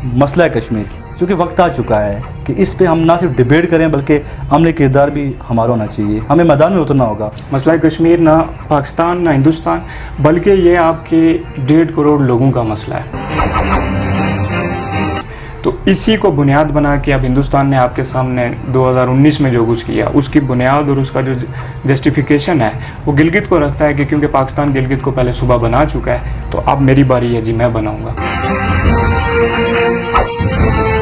مسئلہ کشمیر، چونکہ وقت آ چکا ہے کہ اس پہ ہم نہ صرف ڈیبیٹ کریں بلکہ عملی کردار بھی ہمارا ہونا چاہیے، ہمیں میدان میں اترنا ہوگا۔ مسئلہ کشمیر نہ پاکستان نہ ہندوستان بلکہ یہ آپ کے 1.5 کروڑ لوگوں کا مسئلہ ہے، تو اسی کو بنیاد بنا کے اب ہندوستان نے آپ کے سامنے 2019 میں جو کچھ کیا اس کی بنیاد اور اس کا جو جسٹیفیکیشن ہے وہ گلگت کو رکھتا ہے کہ کیونکہ پاکستان گلگت کو پہلے صوبہ بنا چکا ہے تو اب میری باری ہے جی، میں بناؤں گا۔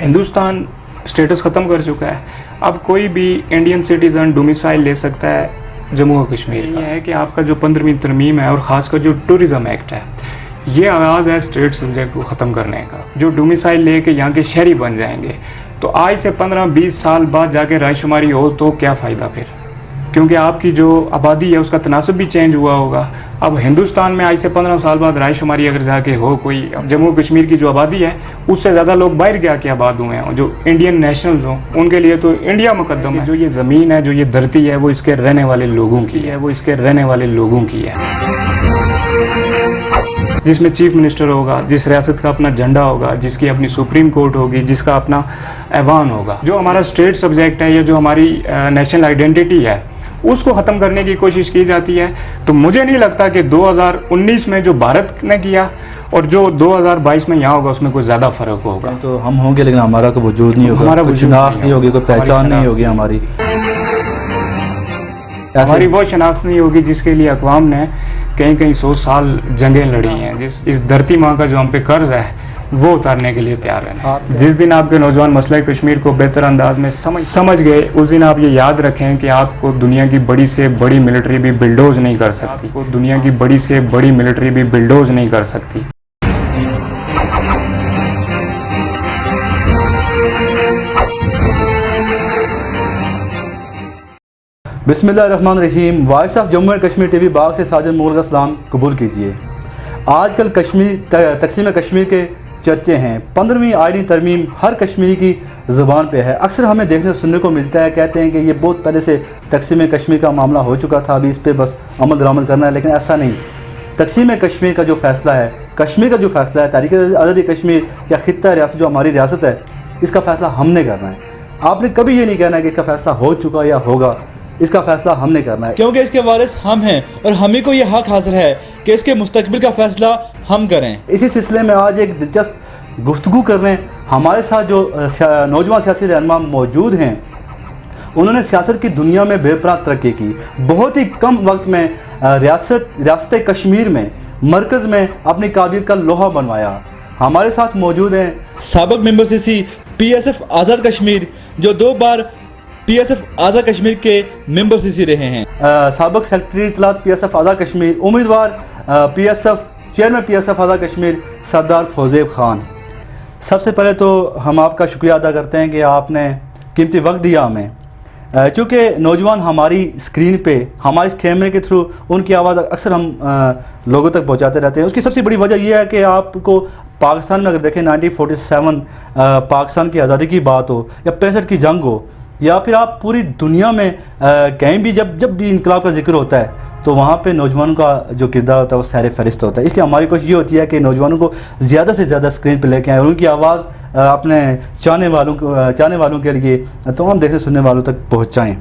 ہندوستان اسٹیٹس ختم کر چکا ہے، اب کوئی بھی انڈین سٹیزن ڈومیسائل لے سکتا ہے جموں و کشمیر۔ یہ ہے کہ آپ کا جو 15ویں ترمیم ہے اور خاص کر جو ٹورزم ایکٹ ہے یہ آغاز ہے اسٹیٹ سبجیکٹ کو ختم کرنے کا۔ جو ڈومیسائل لے کے یہاں کے شہری بن جائیں گے تو آج سے 15-20 سال بعد جا کے رائے شماری ہو تو کیا فائدہ پھر، کیونکہ آپ کی جو آبادی ہے اس کا تناسب بھی چینج ہوا ہوگا۔ اب ہندوستان میں آج سے 15 سال بعد رائے شماری اگر جا کے ہو کوئی، اب جموں کشمیر کی جو آبادی ہے اس سے زیادہ لوگ باہر جا کے آباد ہوئے ہیں، جو انڈین نیشنلز ہوں ان کے لیے تو انڈیا مقدم ہے۔ جو یہ زمین ہے، جو یہ دھرتی ہے وہ اس کے رہنے والے لوگوں کی ہے، وہ اس کے رہنے والے لوگوں کی ہے، جس میں چیف منسٹر ہوگا، جس ریاست کا اپنا جھنڈا ہوگا، جس کی اپنی سپریم کورٹ ہوگی، جس کا اپنا ایوان ہوگا۔ جو ہمارا اسٹیٹ سبجیکٹ ہے یا جو ہماری نیشنل آئیڈینٹی ہے اس کو ختم کرنے کی کوشش کی جاتی ہے، تو مجھے نہیں لگتا کہ 2019 میں جو بھارت نے کیا اور جو 2022 میں یہاں ہوگا اس میں کوئی زیادہ فرق ہوگا۔ تو ہم ہوں گے لیکن ہمارا کوئی وجود نہیں ہوگا، ہمارا کوئی شناخت نہیں ہوگی، کوئی پہچان نہیں ہوگی ہماری وہ شناخت نہیں ہوگی جس کے لیے اقوام نے کئی 100 سال جنگیں لڑی ہیں۔ اس دھرتی ماں کا جو ہم پہ قرض ہے وہ اتارنے کے لیے تیار ہیں۔ جس دن آپ کے نوجوان مسئلہ کشمیر کو بہتر انداز میں سمجھ گئے اس دن آپ یہ یاد رکھیں کہ آپ کو دنیا کی بڑی سے بڑی ملٹری بھی بلڈوز نہیں کر سکتی، دنیا کی بڑی سے بڑی ملٹری بھی بلڈوز نہیں کر سکتی۔ بسم اللہ الرحمن الرحیم۔ Voice of Jammu and Kashmir T V Bagh سے ساجد مغل کا سلام قبول کیجیے۔ آج کل تقسیم کشمیر کے چرچے ہیں۔ 15ویں آئینی ترمیم ہر کشمیری کی زبان پہ ہے۔ اکثر ہمیں دیکھنے سننے کو ملتا ہے، کہتے ہیں کہ یہ بہت پہلے سے تقسیم کشمیر کا معاملہ ہو چکا تھا، ابھی اس پہ بس عمل درآمد کرنا ہے، لیکن ایسا نہیں۔ تقسیم کشمیر کا جو فیصلہ ہے، کشمیر کا جو فیصلہ ہے، تحریک آزادی کشمیر یا خطہ ریاست جو ہماری ریاست ہے، اس کا فیصلہ ہم نے کرنا ہے۔ آپ نے کبھی یہ نہیں کہنا ہے کہ اس کا فیصلہ ہو چکا یا ہوگا، اس کا فیصلہ ہم نے کرنا ہے، کیونکہ اس کے وارث ہم ہیں اور ہمیں کو یہ حق حاصل ہے کہ اس کے مستقبل کا فیصلہ ہم کریں۔ اسی سلسلے میں آج ایک دلچسپ گفتگو کر رہے ہیں۔ ہمارے ساتھ جو نوجوان سیاسی رہنما موجود ہیں، انہوں نے سیاست کی دنیا میں بے پناہ ترقی کی، بہت ہی کم وقت میں ریاست کشمیر میں مرکز میں اپنی قابلیت کا لوہا بنوایا۔ ہمارے ساتھ موجود ہیں سابق ممبر CC PSF آزاد کشمیر، جو 2 بار PSF آزاد کشمیر کے ممبر CC رہے ہیں، سابق سیکرٹری اطلاعات PSF آزاد کشمیر، امیدوار چیئرمین PSF آزاد کشمیر سردار فوزیب خان۔ سب سے پہلے تو ہم آپ کا شکریہ ادا کرتے ہیں کہ آپ نے قیمتی وقت دیا ہمیں، چونکہ نوجوان ہماری اسکرین پہ ہمارے اس کیمرے کے تھرو ان کی آواز اکثر ہم لوگوں تک پہنچاتے رہتے ہیں۔ اس کی سب سے بڑی وجہ یہ ہے کہ آپ کو پاکستان میں اگر دیکھیں 1947 پاکستان کی آزادی کی بات ہو یا 65 کی جنگ ہو، یا پھر آپ پوری دنیا میں کہیں بھی جب بھی انقلاب کا ذکر ہوتا ہے تو وہاں پہ نوجوانوں کا جو کردار ہوتا ہے وہ سیر فہرست ہوتا ہے۔ اس لیے ہماری کوشش یہ ہوتی ہے کہ نوجوانوں کو زیادہ سے زیادہ اسکرین پہ لے کے آئیں اور ان کی آواز اپنے چاہنے والوں کے لیے تمام دیکھنے سننے والوں تک پہنچائیں۔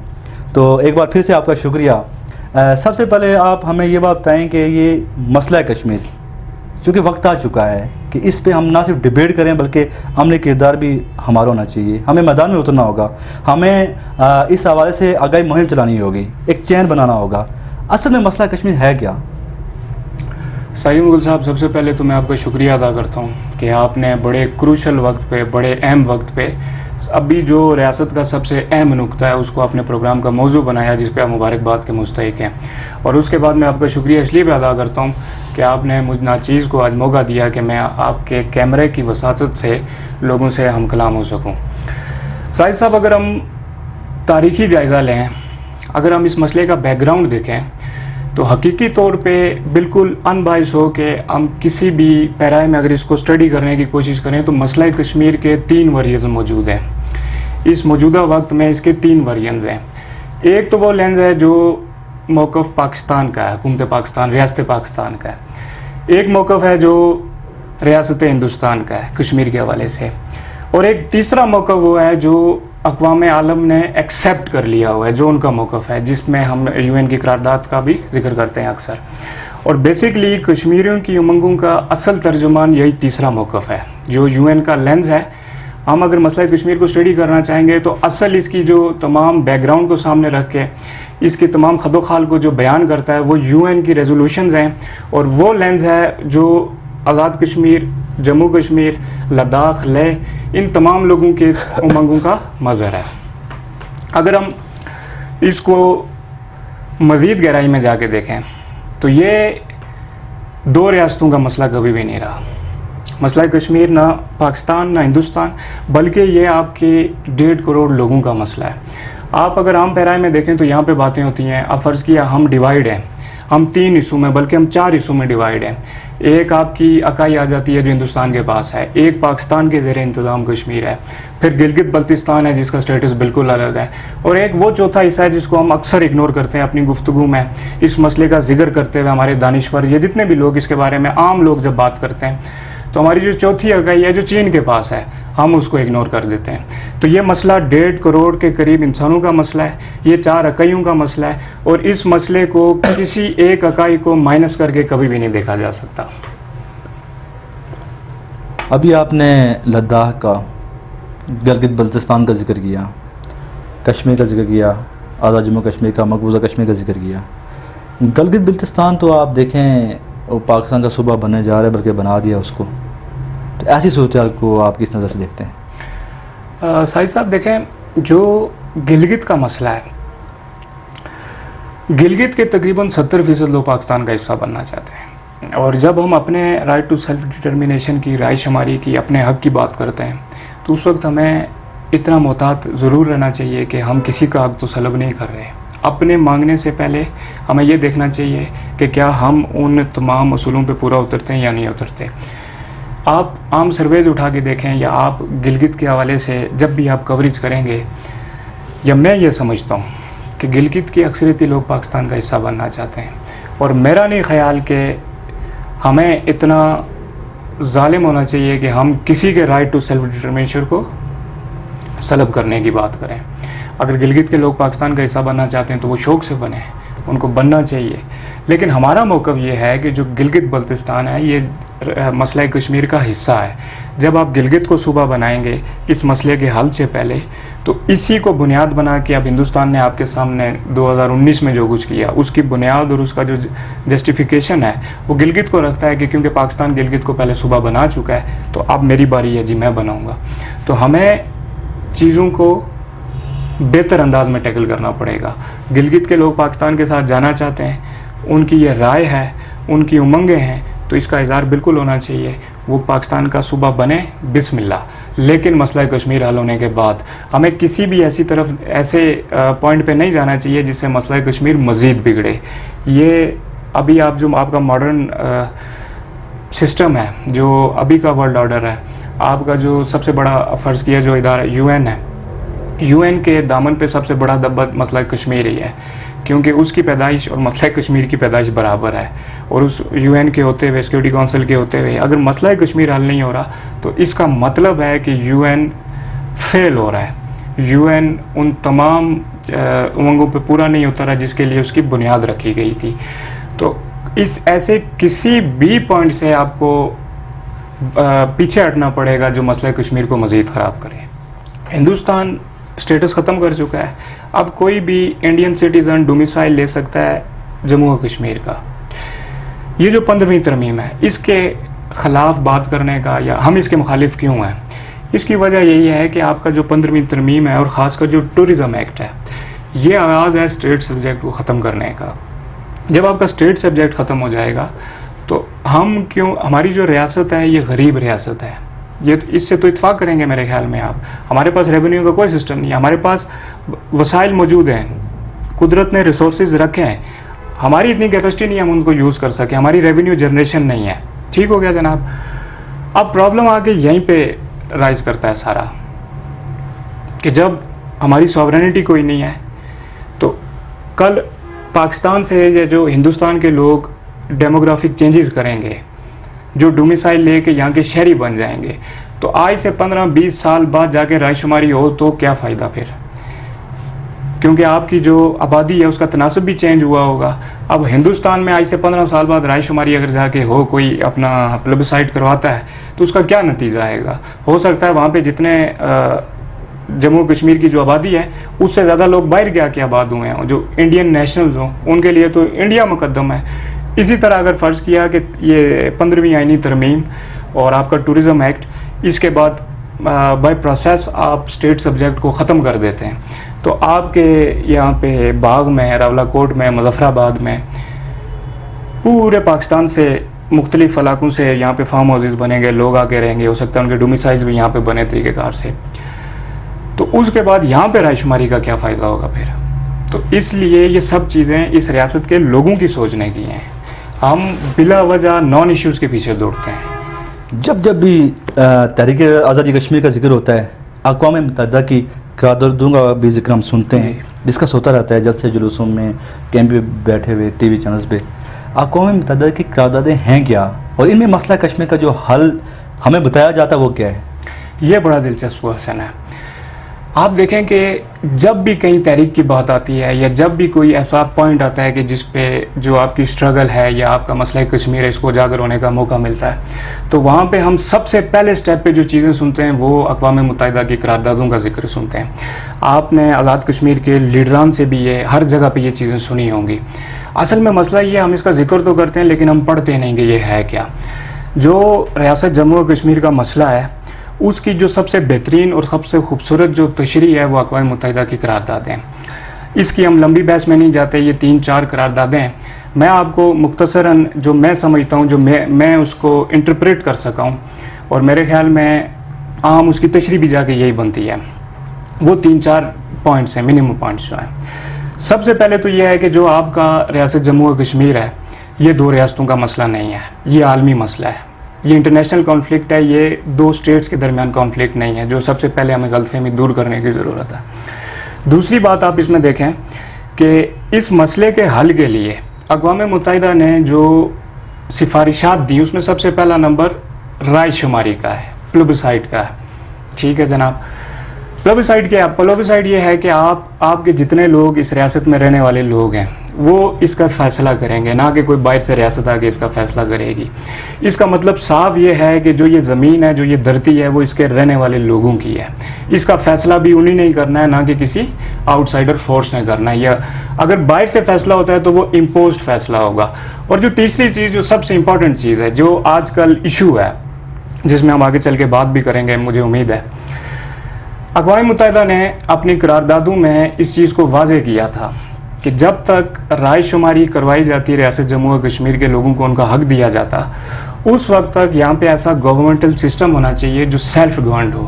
تو ایک بار پھر سے آپ کا شکریہ۔ سب سے پہلے آپ ہمیں یہ بات بتائیں کہ یہ مسئلہ کشمیر، چونکہ وقت آ چکا ہے کہ اس پہ ہم نہ صرف ڈیبیٹ کریں بلکہ عملی کردار بھی ہمارا ہونا چاہیے، ہمیں میدان میں اترنا ہوگا، ہمیں اس حوالے سے آگاہی مہم چلانی ہوگی، ایک چین بنانا ہوگا۔ اصل میں مسئلہ کشمیر ہے کیا؟ سعید مغل صاحب، سب سے پہلے تو میں آپ کا شکریہ ادا کرتا ہوں کہ آپ نے بڑے کروشل وقت پہ، بڑے اہم وقت پہ ابھی جو ریاست کا سب سے اہم نقطہ ہے اس کو اپنے پروگرام کا موضوع بنایا، جس پہ آپ مبارکباد کے مستحق ہیں۔ اور اس کے بعد میں آپ کا شکریہ اس لیے بھی ادا کرتا ہوں کہ آپ نے مجھ ناچیز کو آج موقع دیا کہ میں آپ کے کیمرے کی وساطت سے لوگوں سے ہم کلام ہو سکوں۔ سعید صاحب، اگر ہم تاریخی جائزہ لیں، اگر ہم اس مسئلے کا بیک گراؤنڈ دیکھیں تو حقیقی طور پہ بالکل ان بائس ہو کہ ہم کسی بھی پیرائے میں اگر اس کو اسٹڈی کرنے کی کوشش کریں تو مسئلہ کشمیر کے 3 ورژن موجود ہیں۔ اس موجودہ وقت میں اس کے 3 ورژنز ہیں۔ ایک تو وہ لینز ہے جو موقف پاکستان کا ہے، حکومت پاکستان، ریاست پاکستان کا ہے۔ ایک موقف ہے جو ریاست ہندوستان کا ہے کشمیر کے حوالے سے۔ اور ایک تیسرا موقف وہ ہے جو اقوام عالم نے ایکسیپٹ کر لیا ہوا ہے، جو ان کا موقف ہے، جس میں ہم UN کی قرارداد کا بھی ذکر کرتے ہیں اکثر. اور بیسکلی کشمیریوں کی امنگوں کا اصل ترجمان یہی تیسرا موقف ہے جو UN کا لینز ہے. ہم اگر مسئلہ کشمیر کو اسٹڈی کرنا چاہیں گے تو اصل اس کی جو تمام بیک گراؤنڈ کو سامنے رکھ کے اس کے تمام خد و خال کو جو بیان کرتا ہے وہ UN کی ریزولوشنز ہیں، اور وہ لینز ہے جو آزاد کشمیر، جموں کشمیر، لداخ، لیہ، ان تمام لوگوں کے امنگوں کا مظہر ہے. اگر ہم اس کو مزید گہرائی میں جا کے دیکھیں تو یہ دو ریاستوں کا مسئلہ کبھی بھی نہیں رہا. مسئلہ کشمیر نہ پاکستان نہ ہندوستان، بلکہ یہ آپ کے 1.5 کروڑ لوگوں کا مسئلہ ہے. آپ اگر عام پیرائے میں دیکھیں تو یہاں پہ باتیں ہوتی ہیں، اب فرض کیا ہم ڈیوائیڈ ہیں، ہم 3 حصوں میں بلکہ ہم 4 حصوں میں ڈیوائیڈ ہیں. ایک آپ کی اکائی آ جاتی ہے جو ہندوستان کے پاس ہے، ایک پاکستان کے زیر انتظام کشمیر ہے، پھر گلگت بلتستان ہے جس کا سٹیٹس بالکل الگ ہے، اور ایک وہ چوتھا حصہ ہے جس کو ہم اکثر اگنور کرتے ہیں اپنی گفتگو میں اس مسئلے کا ذکر کرتے ہوئے. ہمارے دانشور یا جتنے بھی لوگ اس کے بارے میں عام لوگ جب بات کرتے ہیں تو ہماری جو چوتھی اکائی ہے جو چین کے پاس ہے ہم اس کو اگنور کر دیتے ہیں. تو یہ مسئلہ 1.5 کروڑ کے قریب انسانوں کا مسئلہ ہے، یہ 4 اکائیوں کا مسئلہ ہے، اور اس مسئلے کو کسی ایک اکائی کو مائنس کر کے کبھی بھی نہیں دیکھا جا سکتا. ابھی آپ نے لداخ کا، گلگت بلتستان کا ذکر کیا، کشمیر کا ذکر کیا، آزاد جموں کشمیر کا، مقبوضہ کشمیر کا ذکر کیا. گلگت بلتستان تو آپ دیکھیں وہ پاکستان کا صوبہ بننے جا رہا ہے، بلکہ بنا دیا اس کو. تو ایسی صورتحال کو آپ کس نظر سے دیکھتے ہیں؟ سائی صاحب دیکھیں، جو گلگت کا مسئلہ ہے، گلگت کے تقریباً 70% لوگ پاکستان کا حصہ بننا چاہتے ہیں. اور جب ہم اپنے رائٹ ٹو سیلف ڈٹرمنیشن کی، رائے شماری کی، اپنے حق کی بات کرتے ہیں تو اس وقت ہمیں اتنا محتاط ضرور رہنا چاہیے کہ ہم کسی کا حق تو سلب نہیں کر رہے. اپنے مانگنے سے پہلے ہمیں یہ دیکھنا چاہیے کہ کیا ہم ان تمام اصولوں پہ پورا اترتے ہیں یا نہیں اترتے. آپ عام سرویز اٹھا کے دیکھیں یا آپ گلگت کے حوالے سے جب بھی آپ کوریج کریں گے، یا میں یہ سمجھتا ہوں کہ گلگت کے اکثریتی لوگ پاکستان کا حصہ بننا چاہتے ہیں. اور میرا نہیں خیال کہ ہمیں اتنا ظالم ہونا چاہیے کہ ہم کسی کے رائٹ ٹو سیلف ڈٹرمنیشن کو سلب کرنے کی بات کریں. اگر گلگت کے لوگ پاکستان کا حصہ بننا چاہتے ہیں تو وہ شوق سے بنیں، ان کو بننا چاہیے. لیکن ہمارا موقف یہ ہے کہ جو گلگت بلتستان ہے یہ مسئلہ کشمیر کا حصہ ہے. جب آپ گلگت کو صوبہ بنائیں گے اس مسئلے کے حل سے پہلے، تو اسی کو بنیاد بنا کے اب ہندوستان نے آپ کے سامنے 2019 میں جو کچھ کیا اس کی بنیاد اور اس کا جو جسٹیفیکیشن ہے وہ گلگت کو رکھتا ہے کہ کیونکہ پاکستان گلگت کو پہلے صوبہ بنا چکا ہے تو اب میری باری ہے جی، میں بناؤں گا. تو ہمیں چیزوں کو بہتر انداز میں ٹیکل کرنا پڑے گا. گلگت کے لوگ پاکستان کے ساتھ جانا چاہتے ہیں، ان کی یہ رائے ہے، ان کی امنگیں ہیں، تو اس کا اظہار بالکل ہونا چاہیے. وہ پاکستان کا صوبہ بنے، بسم اللہ. لیکن مسئلہ کشمیر حل ہونے کے بعد ہمیں کسی بھی ایسے پوائنٹ پہ نہیں جانا چاہیے جس سے مسئلہ کشمیر مزید بگڑے. یہ ابھی آپ کا ماڈرن سسٹم ہے، جو ابھی کا ورلڈ آرڈر ہے، آپ کا جو سب سے بڑا فرض کیا جو ادارہ UN ہے، UN کے دامن پہ سب سے بڑا دبا مسئلہ کشمیر ہی ہے، کیونکہ اس کی پیدائش اور مسئلہ کشمیر کی پیدائش برابر ہے. اور اس UN کے ہوتے ہوئے، سیکورٹی کونسل کے ہوتے ہوئے اگر مسئلہ کشمیر حل نہیں ہو رہا تو اس کا مطلب ہے کہ UN فیل ہو رہا ہے. UN ان تمام امنگوں پہ پورا نہیں ہوتا رہا جس کے لیے اس کی بنیاد رکھی گئی تھی. تو اس ایسے کسی بھی پوائنٹ سے آپ کو پیچھے ہٹنا پڑے گا جو مسئلہ کشمیر کو مزید خراب کرے. ہندوستان سٹیٹس ختم کر چکا ہے، اب کوئی بھی انڈین سٹیزن ڈومیسائل لے سکتا ہے جموں و کشمیر کا. یہ جو 15ویں ترمیم ہے اس کے خلاف بات کرنے کا یا ہم اس کے مخالف کیوں ہیں، اس کی وجہ یہی ہے کہ آپ کا جو 15ویں ترمیم ہے اور خاص کر جو ٹورزم ایکٹ ہے، یہ آغاز ہے اسٹیٹ سبجیکٹ کو ختم کرنے کا. جب آپ کا اسٹیٹ سبجیکٹ ختم ہو جائے گا تو ہماری جو ریاست ہے یہ غریب ریاست ہے. یہ اس سے تو اتفاق کریں گے میرے خیال میں آپ. ہمارے پاس ریونیو کا کوئی سسٹم نہیں ہے، ہمارے پاس وسائل موجود ہیں، قدرت نے ریسورسز رکھے ہیں، ہماری اتنی کیپیسٹی نہیں ہے ہم ان کو یوز کر سکیں، ہماری ریونیو جنریشن نہیں ہے. ٹھیک ہو گیا جناب. اب پرابلم آگے یہیں پہ رائز کرتا ہے سارا کہ جب ہماری سوورینٹی کوئی نہیں ہے تو کل پاکستان سے جو ہندوستان کے لوگ ڈیموگرافک چینجز کریں گے، جو ڈومیسائل لے کے یہاں کے شہری بن جائیں گے، تو آج سے 15-20 سال بعد جا کے رائے شماری ہو تو کیا فائدہ پھر، کیونکہ آپ کی جو آبادی ہے اس کا تناسب بھی چینج ہوا ہوگا. اب ہندوستان میں آج سے 15 سال بعد رائے شماری اگر جا کے ہو، کوئی اپنا پلبسائٹ کرواتا ہے تو اس کا کیا نتیجہ آئے گا؟ ہو سکتا ہے وہاں پہ جتنے جموں کشمیر کی جو آبادی ہے اس سے زیادہ لوگ باہر کے آ کے آباد ہوئے ہیں، جو انڈین نیشنلز ہوں ان کے لیے تو انڈیا مقدم ہے. اسی طرح اگر فرض کیا کہ یہ 15ویں آئینی ترمیم اور آپ کا ٹورزم ایکٹ، اس کے بعد بائی پروسیس آپ اسٹیٹ سبجیکٹ کو ختم کر دیتے ہیں، تو آپ کے یہاں پہ باغ میں، راولہ کوٹ میں، مظفر آباد میں، پورے پاکستان سے مختلف علاقوں سے یہاں پہ فارم ہاؤسز بنے گے، لوگ آ کے رہیں گے، ہو سکتا ہے ان کے ڈومیسائلز بھی یہاں پہ بنے طریقہ کار سے. تو اس کے بعد یہاں پہ رائے شماری کا کیا فائدہ ہوگا پھر؟ تو اس لیے یہ سب چیزیں اس ریاست کے لوگوں کی سوچنے کی ہیں. ہم بلا وجہ نان ایشوز کے پیچھے دوڑتے ہیں. جب بھی تحریک آزادی کشمیر کا ذکر ہوتا ہے، اقوام متحدہ کی قراردادوں کا بھی ذکر ہم سنتے ہیں، ڈسکس ہوتا رہتا ہے جلسے جلوسوں میں، کیمپ پہ بیٹھے ہوئے، ٹی وی چینلز پہ. اقوام متحدہ کی قراردادیں ہیں کیا، اور ان میں مسئلہ کشمیر کا جو حل ہمیں بتایا جاتا ہے وہ کیا ہے؟ یہ بڑا دلچسپ کوشچن ہے. آپ دیکھیں کہ جب بھی کہیں تحریک کی بات آتی ہے یا جب بھی کوئی ایسا پوائنٹ آتا ہے کہ جس پہ جو آپ کی اسٹرگل ہے یا آپ کا مسئلہ کشمیر ہے اس کو اجاگر ہونے کا موقع ملتا ہے، تو وہاں پہ ہم سب سے پہلے سٹیپ پہ جو چیزیں سنتے ہیں وہ اقوام متحدہ کی قراردادوں کا ذکر سنتے ہیں. آپ نے آزاد کشمیر کے لیڈران سے بھی یہ ہر جگہ پہ یہ چیزیں سنی ہوں گی. اصل میں مسئلہ یہ، ہم اس کا ذکر تو کرتے ہیں لیکن ہم پڑھتے نہیں کہ یہ ہے کیا. جو ریاست جموں و کشمیر کا مسئلہ ہے اس کی جو سب سے بہترین اور سب سے خوبصورت جو تشریح ہے وہ اقوام متحدہ کی قراردادیں. اس کی ہم لمبی بحث میں نہیں جاتے، یہ 3-4 قراردادیں ہیں. میں آپ کو مختصراً جو میں سمجھتا ہوں، جو میں اس کو انٹرپریٹ کر سکا ہوں، اور میرے خیال میں عام اس کی تشریح بھی جا کے یہی بنتی ہے، وہ 3-4 پوائنٹس ہیں، منیمم پوائنٹس جو ہیں. سب سے پہلے تو یہ ہے کہ جو آپ کا ریاست جموں و کشمیر ہے یہ 2 ریاستوں کا مسئلہ نہیں ہے، یہ عالمی مسئلہ ہے، یہ انٹرنیشنل کانفلکٹ ہے، یہ 2 اسٹیٹس کے درمیان کانفلکٹ نہیں ہے، جو سب سے پہلے ہمیں غلط فہمی دور کرنے کی ضرورت ہے. دوسری بات آپ اس میں دیکھیں کہ اس مسئلے کے حل کے لیے اقوام متحدہ نے جو سفارشات دی اس میں سب سے پہلا نمبر رائے شماری کا ہے، پلبسائٹ کا ہے. ٹھیک ہے جناب، پلبسائٹ یہ ہے کہ آپ کے جتنے لوگ اس ریاست میں رہنے والے لوگ ہیں وہ اس کا فیصلہ کریں گے، نہ کہ کوئی باہر سے ریاست آ کے اس کا فیصلہ کرے گی. اس کا مطلب صاف یہ ہے کہ جو یہ زمین ہے، جو یہ دھرتی ہے، وہ اس کے رہنے والے لوگوں کی ہے. اس کا فیصلہ بھی انہیں نہیں کرنا ہے، نہ کہ کسی آؤٹ سائڈر فورس نے کرنا ہے، یا اگر باہر سے فیصلہ ہوتا ہے تو وہ امپوزڈ فیصلہ ہوگا. اور جو تیسری چیز، جو سب سے امپورٹنٹ چیز ہے، جو آج کل ایشو ہے جس میں ہم آگے چل کے بات بھی کریں گے مجھے امید ہے، اقوام متحدہ نے اپنی قراردادوں میں اس چیز کو واضح کیا تھا کہ جب تک رائے شماری کروائی جاتی ریاست جموں و کشمیر کے لوگوں کو ان کا حق دیا جاتا، اس وقت تک یہاں پہ ایسا گورنمنٹل سسٹم ہونا چاہیے جو سیلف گورنڈ ہو،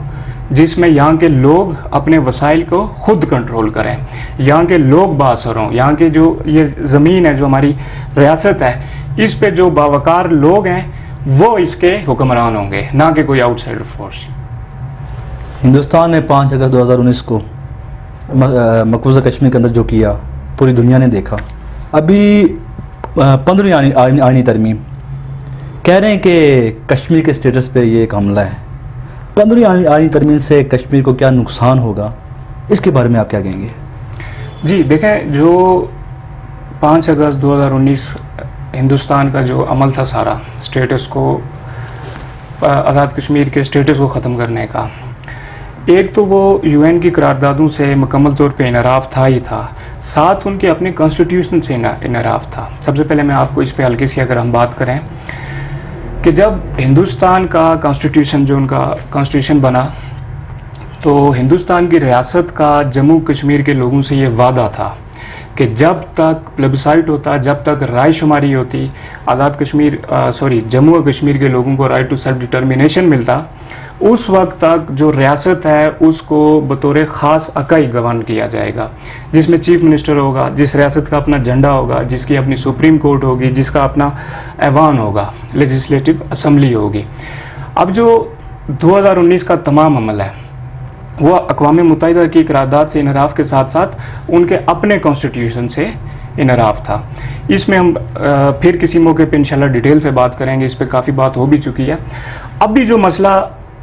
جس میں یہاں کے لوگ اپنے وسائل کو خود کنٹرول کریں، یہاں کے لوگ بااثر ہوں، یہاں کے جو یہ زمین ہے، جو ہماری ریاست ہے، اس پہ جو باوقار لوگ ہیں وہ اس کے حکمران ہوں گے، نہ کہ کوئی آؤٹ سائڈر فورس. ہندوستان نے 5 اگست 2019 کو مقبوضہ کشمیر کے اندر جو کیا پوری دنیا نے دیکھا. ابھی 15ویں آئینی ترمیم کہہ رہے ہیں کہ کشمیر کے سٹیٹس پہ یہ ایک حملہ ہے. 15ویں آئینی ترمیم سے کشمیر کو کیا نقصان ہوگا، اس کے بارے میں آپ کیا کہیں گے؟ جی دیکھیں، جو 5 اگست 2019 ہندوستان کا جو عمل تھا سارا سٹیٹس کو، آزاد کشمیر کے سٹیٹس کو ختم کرنے کا، ایک تو وہ یو این کی قراردادوں سے مکمل طور پہ انحراف تھا ہی تھا، ساتھ ان کے اپنے کانسٹیٹیوشن سے انحراف تھا. سب سے پہلے میں آپ کو اس پہ ہلکی سی اگر ہم بات کریں کہ جب ہندوستان کا کانسٹیٹیوشن، جو ان کا کانسٹیٹیوشن بنا، تو ہندوستان کی ریاست کا جموں کشمیر کے لوگوں سے یہ وعدہ تھا کہ جب تک پلبسائٹ ہوتا، جب تک رائے شماری ہوتی، جموں و کشمیر کے لوگوں کو رائٹ ٹو سیلف ڈٹرمینیشن ملتا، اس وقت تک جو ریاست ہے اس کو بطور خاص اکائی گورن کیا جائے گا، جس میں چیف منسٹر ہوگا، جس ریاست کا اپنا جھنڈا ہوگا، جس کی اپنی سپریم کورٹ ہوگی، جس کا اپنا ایوان ہوگا، لیجسلیٹو اسمبلی ہوگی. اب جو 2019 کا تمام عمل ہے وہ اقوام متحدہ کی قرارداد سے انحراف کے ساتھ ساتھ ان کے اپنے کانسٹیٹیوشن سے انحراف تھا. اس میں ہم پھر کسی موقع پہ انشاءاللہ ڈیٹیل سے بات کریں گے، اس پہ کافی بات ہو بھی چکی ہے. اب بھی جو مسئلہ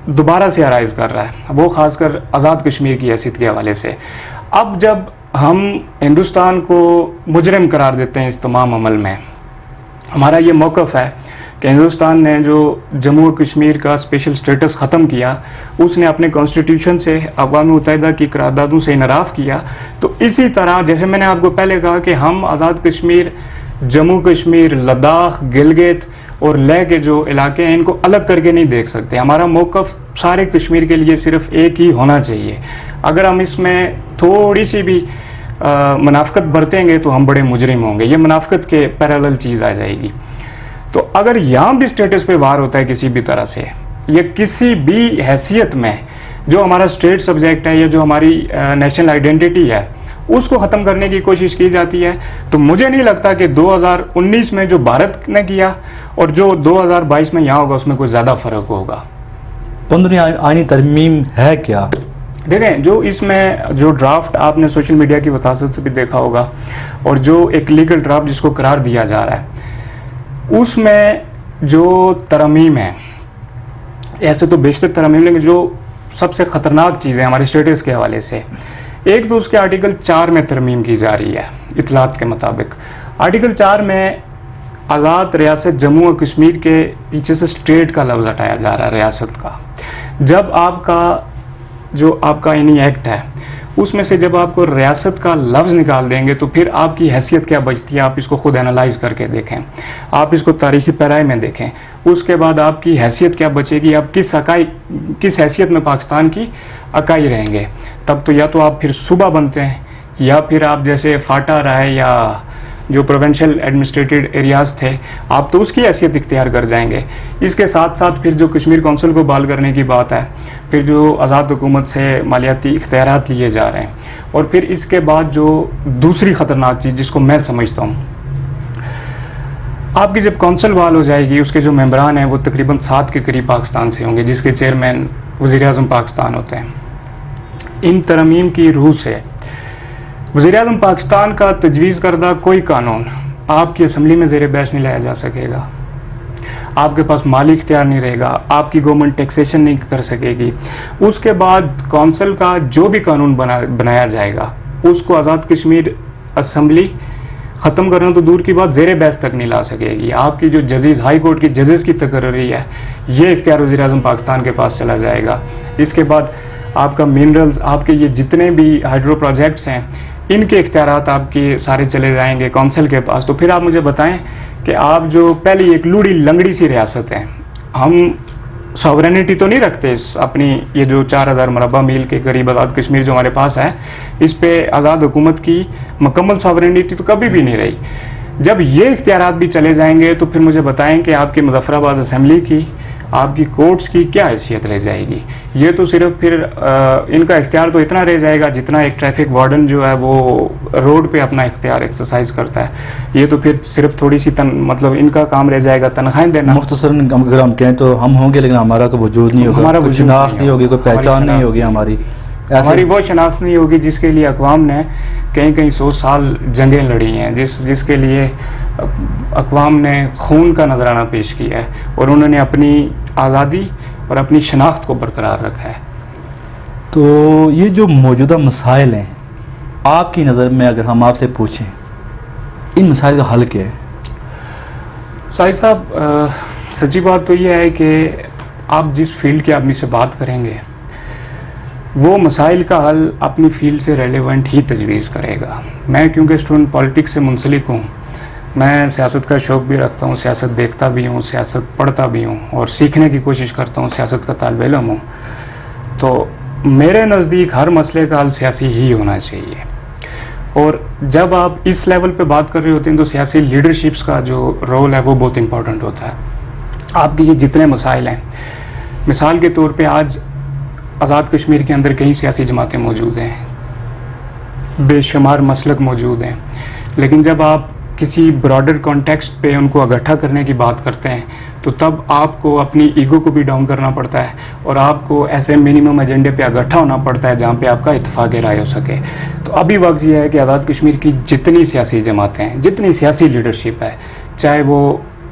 دوبارہ سے آرائز کر رہا ہے، وہ خاص کر آزاد کشمیر کی حیثیت کے حوالے سے. اب جب ہم ہندوستان کو مجرم قرار دیتے ہیں اس تمام عمل میں، ہمارا یہ موقف ہے کہ ہندوستان نے جو جموں و کشمیر کا اسپیشل اسٹیٹس ختم کیا، اس نے اپنے کانسٹیٹیوشن سے اقوام متحدہ کی قراردادوں سے انحراف کیا. تو اسی طرح جیسے میں نے آپ کو پہلے کہا کہ ہم آزاد کشمیر، جموں کشمیر، لداخ، گلگت اور لیہ کے جو علاقے ہیں ان کو الگ کر کے نہیں دیکھ سکتے. ہمارا موقف سارے کشمیر کے لیے صرف ایک ہی ہونا چاہیے. اگر ہم اس میں تھوڑی سی بھی منافقت برتیں گے تو ہم بڑے مجرم ہوں گے. یہ منافقت کے پیرالل چیز آ جائے گی. تو اگر یہاں بھی اسٹیٹس پہ وار ہوتا ہے کسی بھی طرح سے یا کسی بھی حیثیت میں، جو ہمارا اسٹیٹ سبجیکٹ ہے یا جو ہماری نیشنل آئیڈینٹی ہے اس کو ختم کرنے کی کوشش کی جاتی ہے، تو مجھے نہیں لگتا کہ 2019 میں جو بھارت نے کیا اور جو 2022 میں یہاں ہوگا اس میں کوئی زیادہ فرق ہوگا. 15 آئینی ترمیم ہے کیا؟ دیکھیں، جو اس میں جو ڈرافٹ آپ نے سوشل میڈیا کی وساطت سے بھی دیکھا ہوگا اور جو ایک لیگل ڈرافٹ جس کو قرار دیا جا رہا ہے، اس میں جو ترمیم ہے، ایسے تو بیشتر ترمیم، لیکن جو سب سے خطرناک چیزیں ہمارے اسٹیٹس کے حوالے سے، ایک تو اس کے آرٹیکل 4 میں ترمیم کی جا رہی ہے. اطلاعات کے مطابق آرٹیکل 4 میں آزاد ریاست جموں و کشمیر کے پیچھے سے اسٹیٹ کا لفظ ہٹایا جا رہا ہے، ریاست کا. جب آپ کا یعنی ایکٹ ہے اس میں سے جب آپ کو ریاست کا لفظ نکال دیں گے تو پھر آپ کی حیثیت کیا بچتی ہے؟ آپ اس کو خود انالائز کر کے دیکھیں، آپ اس کو تاریخی پیرائی میں دیکھیں. اس کے بعد آپ کی حیثیت کیا بچے گی؟ آپ کس حیثیت میں پاکستان کی اکائی رہیں گے؟ تب تو یا تو آپ پھر صوبہ بنتے ہیں یا پھر آپ جیسے فاٹا رائے یا جو پروونشل ایڈمنسٹریٹڈ ایریاز تھے آپ تو اس کی حیثیت اختیار کر جائیں گے. اس کے ساتھ ساتھ پھر جو کشمیر کونسل کو بحال کرنے کی بات ہے، پھر جو آزاد حکومت سے مالیاتی اختیارات لیے جا رہے ہیں، اور پھر اس کے بعد جو دوسری خطرناک چیز جس کو میں سمجھتا ہوں، آپ کی جب کونسل بحال ہو جائے گی اس کے جو ممبران ہیں وہ تقریباً 7 کے قریب پاکستان سے ہوں گے، جس کے چیئرمین وزیر اعظم پاکستان ہوتے ہیں. ان ترمیم کی روح سے وزیر اعظم پاکستان کا تجویز کردہ کوئی قانون آپ کی اسمبلی میں زیر بحث نہیں لایا جا سکے گا. آپ کے پاس مالی اختیار نہیں رہے گا، آپ کی گورنمنٹ ٹیکسیشن نہیں کر سکے گی. اس کے بعد کونسل کا جو بھی قانون بنایا جائے گا اس کو آزاد کشمیر اسمبلی ختم کرنا تو دور کی بات زیر بحث تک نہیں لا سکے گی. آپ کی جو ججز، ہائی کورٹ کی ججز کی تقرری ہے، یہ اختیار وزیر اعظم پاکستان کے پاس چلا جائے گا. اس کے بعد آپ کا منرلز، آپ کے یہ جتنے بھی ہائیڈرو پروجیکٹس ہیں ان کے اختیارات آپ کے سارے چلے جائیں گے کونسل کے پاس. تو پھر آپ مجھے بتائیں کہ آپ جو پہلی ایک لوڑی لنگڑی سی ریاست ہیں، ہم ساورینٹی تو نہیں رکھتے اپنی یہ جو 4000 مربع میل کے قریب آزاد کشمیر جو ہمارے پاس ہے، اس پہ آزاد حکومت کی مکمل ساورینٹی تو کبھی بھی نہیں رہی. جب یہ اختیارات بھی چلے جائیں گے تو پھر مجھے بتائیں کہ آپ کی مظفر آباد اسمبلی کی، آپ کی کورٹس کی کیا حیثیت رہ جائے گی؟ یہ تو صرف پھر ان کا اختیار تو اتنا رہ جائے گا جتنا ایک ٹریفک وارڈن جو ہے وہ روڈ پہ اپنا اختیار ایکسرسائز کرتا ہے. یہ تو پھر صرف تھوڑی سی مطلب ان کا کام رہ جائے گا تنخواہیں دینا. مختصراً اگر ہم کہیں تو ہم ہوں گے لیکن ہمارا کوئی وجود نہیں ہوگا، کوئی شناخت نہیں ہوگی، کوئی پہچان نہیں ہوگی ہماری. ہماری وہ شناخت نہیں ہوگی جس کے لیے اقوام نے کئی 100 سال جنگیں لڑی ہیں، جس کے لیے اقوام نے خون کا نذرانہ پیش کیا ہے اور انہوں نے اپنی آزادی اور اپنی شناخت کو برقرار رکھا ہے. تو یہ جو موجودہ مسائل ہیں آپ کی نظر میں اگر ہم آپ سے پوچھیں ان مسائل کا حل کیا ہے؟ ساحد صاحب، سچی بات تو یہ ہے کہ آپ جس فیلڈ کے آدمی سے بات کریں گے وہ مسائل کا حل اپنی فیلڈ سے ریلیونٹ ہی تجویز کرے گا. میں کیونکہ اسٹوڈنٹ پالیٹکس سے منسلک ہوں، میں سیاست کا شوق بھی رکھتا ہوں، سیاست دیکھتا بھی ہوں، سیاست پڑھتا بھی ہوں اور سیکھنے کی کوشش کرتا ہوں، سیاست کا طالب علم ہوں. تو میرے نزدیک ہر مسئلے کا حل سیاسی ہی ہونا چاہیے. اور جب آپ اس لیول پہ بات کر رہے ہوتے ہیں تو سیاسی لیڈرشپس کا جو رول ہے وہ بہت امپورٹنٹ ہوتا ہے. آپ کے یہ جتنے مسائل ہیں، مثال کے طور پہ آج آزاد کشمیر کے اندر کئی سیاسی جماعتیں موجود ہیں، بے شمار مسلک موجود ہیں، لیکن جب آپ کسی براڈر کانٹیکسٹ پہ ان کو اکٹھا کرنے کی بات کرتے ہیں تو تب آپ کو اپنی ایگو کو بھی ڈاؤن کرنا پڑتا ہے اور آپ کو ایسے منیمم ایجنڈے پہ اکٹھا ہونا پڑتا ہے جہاں پہ آپ کا اتفاق رائے ہو سکے. تو ابھی وقت یہ ہے کہ آزاد کشمیر کی جتنی سیاسی جماعتیں ہیں، جتنی سیاسی لیڈرشپ ہے، چاہے وہ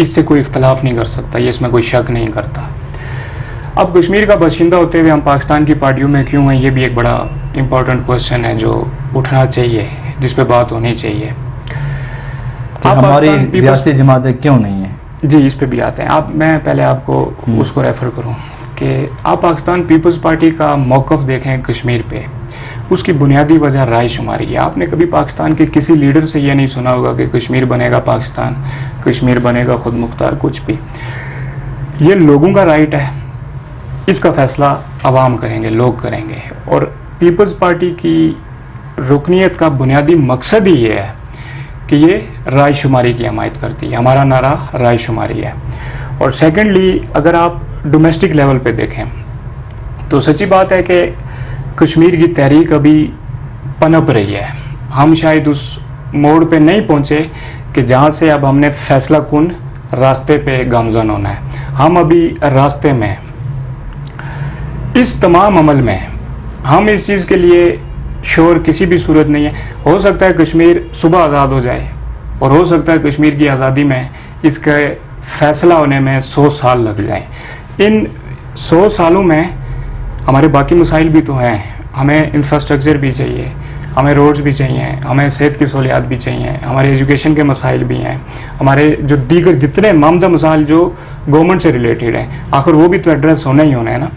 اس سے کوئی اختلاف نہیں کر سکتا, یہ اس میں کوئی شک نہیں کرتا. اب کشمیر کا باشندہ ہوتے ہوئے ہم پاکستان کی پارٹیوں میں کیوں ہیں, یہ بھی ایک بڑا امپورٹنٹ کوشچن ہے جو اٹھنا چاہیے, جس پہ بات ہونی چاہیے. کہ ہماری ریاستی جماعتیں کیوں نہیں ہیں؟ جی اس پہ بھی آتے ہیں. میں پہلے آپ کو اس کو ریفر کروں کہ آپ پاکستان پیپلز پارٹی کا موقف دیکھیں کشمیر پہ. اس کی بنیادی وجہ رائے شماری ہے. آپ نے کبھی پاکستان کے کسی لیڈر سے یہ نہیں سنا ہوگا کہ کشمیر بنے گا پاکستان, کشمیر بنے گا خود مختار, کچھ بھی. یہ لوگوں کا رائٹ ہے, اس کا فیصلہ عوام کریں گے, لوگ کریں گے. اور پیپلز پارٹی کی رکنیت کا بنیادی مقصد ہی یہ ہے کہ یہ رائے شماری کی حمایت کرتی ہے. ہمارا نعرہ رائے شماری ہے. اور سیکنڈلی اگر آپ ڈومیسٹک لیول پہ دیکھیں تو سچی بات ہے کہ کشمیر کی تحریک ابھی پنپ رہی ہے. ہم شاید اس موڑ پہ نہیں پہنچے کہ جہاں سے اب ہم نے فیصلہ کن راستے پہ گامزن ہونا ہے. ہم ابھی راستے میں, اس تمام عمل میں ہم اس چیز کے لیے شور کسی بھی صورت نہیں ہے. ہو سکتا ہے کشمیر صبح آزاد ہو جائے, اور ہو سکتا ہے کشمیر کی آزادی میں اس کے فیصلہ ہونے میں 100 سال لگ جائیں. ان 100 سالوں میں ہمارے باقی مسائل بھی تو ہیں. ہمیں انفراسٹرکچر بھی چاہیے, ہمیں روڈز بھی چاہیے, ہمیں صحت کی سہولیات بھی چاہیے, ہمارے ایجوکیشن کے مسائل بھی ہیں, ہمارے جو دیگر جتنے مامدہ مسائل جو گورنمنٹ سے ریلیٹڈ ہیں, آخر وہ بھی تو ایڈریس ہونا ہی ہونا ہے نا.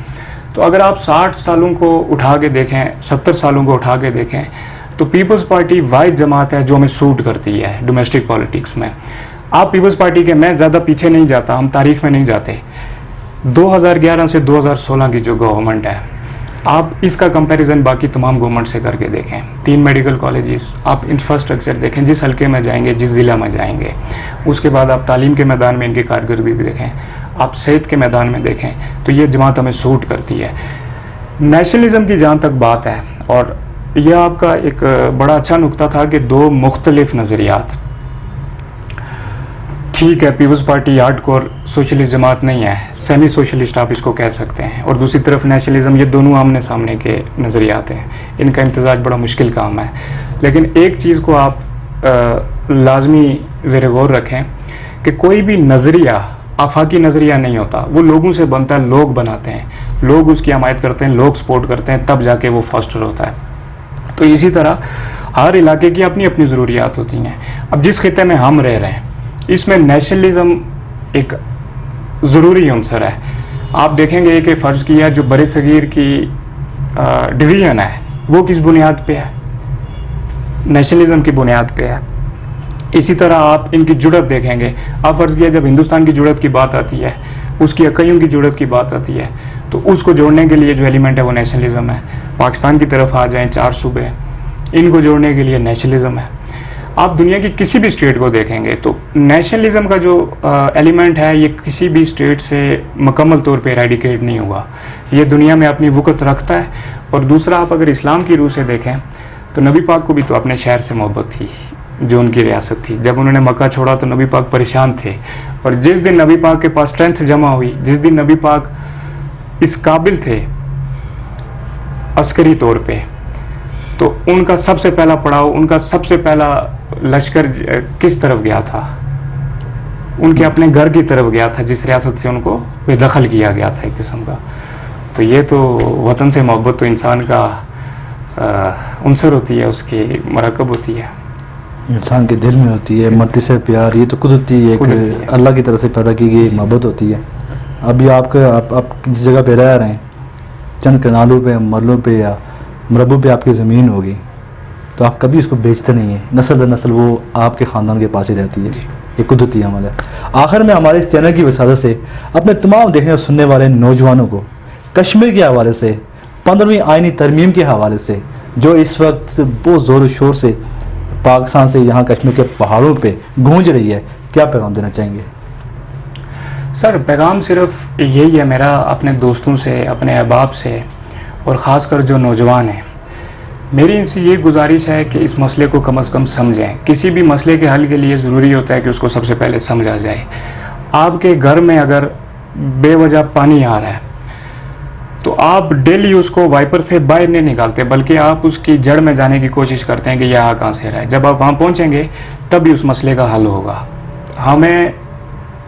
تو اگر آپ 60 سالوں کو اٹھا کے دیکھیں, 70 سالوں کو اٹھا کے دیکھیں, تو پیپلز پارٹی واحد جماعت ہے جو ہمیں سوٹ کرتی ہے ڈومیسٹک پالیٹکس میں. آپ پیپلز پارٹی کے, میں زیادہ پیچھے نہیں جاتا, ہم تاریخ میں نہیں جاتے, 2011 سے 2016 کی جو گورنمنٹ ہے, آپ اس کا کمپیریزن باقی تمام گورنمنٹ سے کر کے دیکھیں. 3 میڈیکل کالجز, آپ انفراسٹرکچر دیکھیں, جس حلقے میں جائیں گے, جس ضلع میں جائیں گے. اس کے بعد آپ تعلیم کے میدان میں ان کی کارکردگی دیکھیں, آپ صحت کے میدان میں دیکھیں, تو یہ جماعت ہمیں سوٹ کرتی ہے. نیشنلزم کی جہاں تک بات ہے, اور یہ آپ کا ایک بڑا اچھا نقطہ تھا کہ 2 مختلف نظریات. ٹھیک ہے, Peoples Party hardcore socialist جماعت نہیں ہے, سیمی سوشلسٹ آپ اس کو کہہ سکتے ہیں, اور دوسری طرف نیشنلزم, یہ دونوں آمنے سامنے کے نظریات ہیں. ان کا امتزاج بڑا مشکل کام ہے. لیکن ایک چیز کو آپ لازمی زیر غور رکھیں کہ کوئی بھی نظریہ آفاقی نظریہ نہیں ہوتا, وہ لوگوں سے بنتا ہے, لوگ بناتے ہیں, لوگ اس کی حمایت کرتے ہیں, لوگ سپورٹ کرتے ہیں, تب جا کے وہ فاسٹر ہوتا ہے. تو اسی طرح ہر علاقے کی اپنی اپنی ضروریات ہوتی ہیں. اب جس خطے میں ہم رہ رہے ہیں, اس میں نیشنلزم ایک ضروری عنصر ہے. آپ دیکھیں گے کہ فرض کیا جو بر صغیر کی ڈویژن ہے وہ کس بنیاد پہ ہے, نیشنلزم کی بنیاد پہ ہے. اسی طرح آپ ان کی جڑت دیکھیں گے. آپ فرض کیا جب ہندوستان کی جڑت کی بات آتی ہے, اس کی اکائیوں کی جڑت کی بات آتی ہے, تو اس کو جوڑنے کے لیے جو ایلیمنٹ ہے وہ نیشنلزم ہے. پاکستان کی طرف آ جائیں, 4 صوبے, ان کو جوڑنے کے لیے نیشنلزم ہے. آپ دنیا کی کسی بھی اسٹیٹ کو دیکھیں گے تو نیشنلزم کا جو ایلیمنٹ ہے یہ کسی بھی اسٹیٹ سے مکمل طور پہ ایریڈیکیٹ نہیں ہوا. یہ دنیا میں اپنی وقت رکھتا ہے. اور دوسرا, آپ اگر اسلام کی روح سے دیکھیں تو نبی پاک کو بھی تو اپنے شہر سے محبت تھی جو ان کی ریاست تھی. جب انہوں نے مکہ چھوڑا تو نبی پاک پریشان تھے, اور جس دن نبی پاک کے پاس اسٹرینتھ جمع ہوئی, جس دن نبی پاک اس قابل تھے عسکری طور پہ, تو ان کا سب سے پہلا پڑاؤ, ان کا سب سے پہلا لشکر کس طرف گیا تھا؟ ان کے اپنے گھر کی طرف گیا تھا, جس ریاست سے ان کو بے دخل کیا گیا تھا ایک قسم کا. تو یہ تو وطن سے محبت تو انسان کا عنصر ہوتی ہے, اس کی مرکب ہوتی ہے, انسان کے دل میں ہوتی ہے. مرتے سے پیار, یہ تو قدرتی ایک اللہ کی طرف سے پیدا کی گئی محبت ہوتی ہے. ابھی آپ کسی جگہ پہ رہ رہے ہیں, چند کنالوں پہ, مرلوں پہ یا مربوں پہ آپ کی زمین ہوگی, تو آپ کبھی اس کو بیچتے نہیں ہیں. نسل در نسل وہ آپ کے خاندان کے پاس ہی رہتی ہے. یہ قدرتی عمل ہے. آخر میں ہمارے اس چینل کی وسادت سے اپنے تمام دیکھنے اور سننے والے نوجوانوں کو کشمیر کے حوالے سے, 15ویں آئینی ترمیم کے حوالے سے, جو اس وقت بہت زور و شور سے پاکستان سے یہاں کشمیر کے پہاڑوں پہ گونج رہی ہے, کیا پیغام دینا چاہیں گے؟ سر پیغام صرف یہی ہے میرا اپنے دوستوں سے, اپنے احباب سے, اور خاص کر جو نوجوان ہیں, میری ان سے یہ گزارش ہے کہ اس مسئلے کو کم از کم سمجھیں. کسی بھی مسئلے کے حل کے لیے ضروری ہوتا ہے کہ اس کو سب سے پہلے سمجھا جائے. آپ کے گھر میں اگر بے وجہ پانی آ رہا ہے تو آپ ڈیلی اس کو وائپر سے باہر نہیں نکالتے, بلکہ آپ اس کی جڑ میں جانے کی کوشش کرتے ہیں کہ یہ کہاں سے رہا ہے. جب آپ وہاں پہنچیں گے تب بھی اس مسئلے کا حل ہوگا. ہمیں